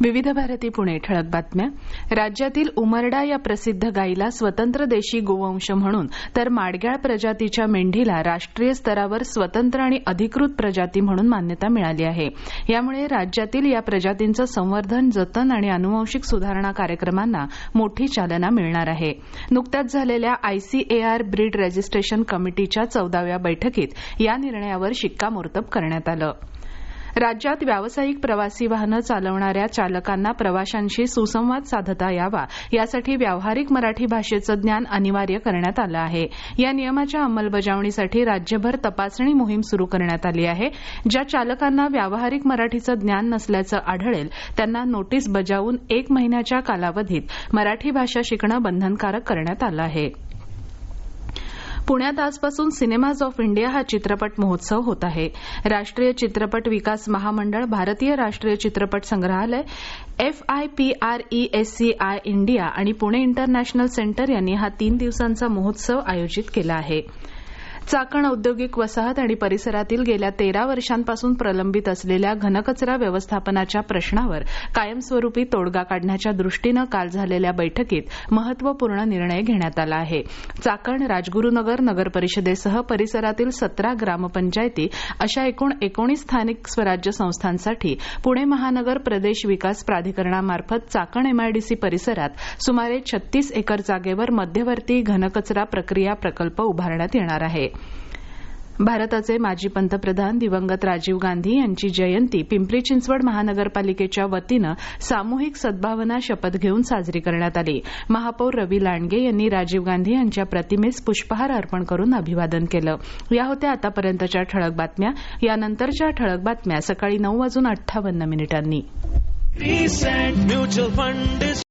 विविध भारती पुणे ठळक बातम्या. राज्यातील उमरडा या प्रसिद्ध गायीला स्वतंत्र देशी गोवंश म्हणून तर माडग्याळ प्रजातीच्या मेंढीला राष्ट्रीय स्तरावर स्वतंत्र आणि अधिकृत प्रजाती म्हणून मान्यता मिळाली आहे. यामुळे राज्यातील या प्रजातींचं संवर्धन, जतन आणि आनुवंशिक सुधारणा कार्यक्रमांना मोठी चालना मिळणार आहे. नुकत्याच झालेल्या ICAR ब्रीड रजिस्ट्रेशन कमिटीच्या 14व्या बैठकीत या निर्णयावर शिक्कामोर्तब करण्यात आलं. राज्यात व्यावसायिक प्रवासी वाहनं चालवणाऱ्या चालकांना प्रवाशांशी सुसंवाद साधता यावा यासाठी व्यावहारिक मराठी भाषेचं ज्ञान अनिवार्य करण्यात आलं आहे. या नियमाच्या अंमलबजावणीसाठी राज्यभर तपासणी मोहीम सुरू करण्यात आली आहे. ज्या चालकांना व्यावहारिक मराठीचं ज्ञान नसल्याचं आढळेल त्यांना नोटीस बजावून 1 महिन्याच्या कालावधीत मराठी भाषा शिकणं बंधनकारक करण्यात आलं आहे. पुण्यात आजपासून सिनेमाज ऑफ इंडिया हा चित्रपट महोत्सव होत आहे. राष्ट्रीय चित्रपट विकास महामंडळ, भारतीय राष्ट्रीय चित्रपट संग्रहालय, FIPRESCI इंडिया आणि पुणे इंटरनॅशनल सेंटर यांनी हा 3 दिवसांचा महोत्सव आयोजित केला आहे. चाकण औद्योगिक वसाहत आणि परिसरातील गेल्या 13 वर्षांपासून प्रलंबित असलेल्या घनकचरा व्यवस्थापनाच्या प्रश्नावर कायमस्वरूपी तोडगा काढण्याच्या दृष्टीनं काल झालेल्या बैठकीत महत्वपूर्ण निर्णय घेण्यात आला आहे. चाकण, राजगुरुनगर नगर परिषदेसह परिसरातील 17 ग्रामपंचायती अशा एकूण 19 स्थानिक स्वराज्य संस्थांसाठी पुणे महानगर प्रदेश विकास प्राधिकरणामार्फत चाकण MIDC परिसरात सुमारे 36 एकर जागेवर मध्यवर्ती घनकचरा प्रक्रिया प्रकल्प उभारण्यात येणार आहे. भारताचे माजी पंतप्रधान दिवंगत राजीव गांधी यांची जयंती पिंपरी चिंचवड महानगरपालिकेच्या वतीनं सामूहिक सद्भावना शपथ घेऊन साजरी करण्यात आली. महापौर रवी लांडगे यांनी राजीव गांधी यांच्या प्रतिमेस पुष्पहार अर्पण करून अभिवादन केलं. या होत्या आतापर्यंतच्या ठळक बातम्या. यानंतरच्या ठळक बातम्या सकाळी 9:58